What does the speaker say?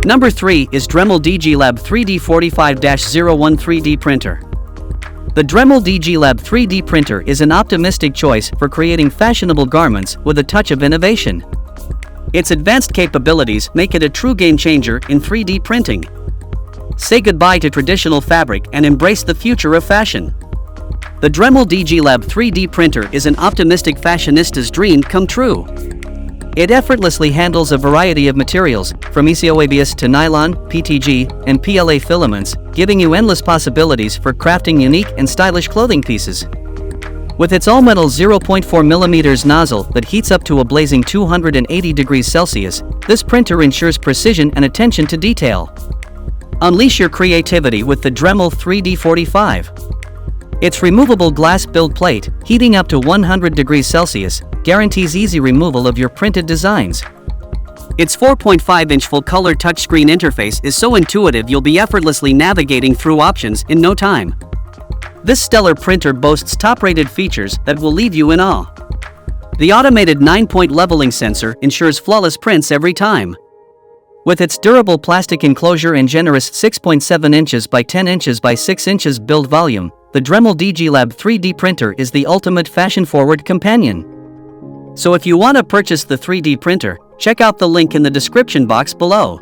Number 3 is Dremel DigiLab 3D45-01 3D printer. The Dremel DigiLab 3D printer is an optimistic choice for creating fashionable garments with a touch of innovation. Its advanced capabilities make it a true game changer in 3D printing. Say goodbye to traditional fabric and embrace the future of fashion. The Dremel DigiLab 3D printer is an optimistic fashionista's dream come true. It effortlessly handles a variety of materials, from ECOABS to nylon, PETG, and PLA filaments, giving you endless possibilities for crafting unique and stylish clothing pieces. With its all-metal 0.4mm nozzle that heats up to a blazing 280 degrees Celsius, this printer ensures precision and attention to detail. Unleash your creativity with the Dremel 3D45. Its removable glass build plate, heating up to 100 degrees Celsius, guarantees easy removal of your printed designs. Its 4.5-inch full-color touchscreen interface is so intuitive you'll be effortlessly navigating through options in no time. This stellar printer boasts top-rated features that will leave you in awe. The automated 9-point leveling sensor ensures flawless prints every time. With its durable plastic enclosure and generous 6.7 inches by 10 inches by 6 inches build volume, the Dremel DigiLab 3D printer is the ultimate fashion-forward companion. So if you want to purchase the 3D printer, check out the link in the description box below.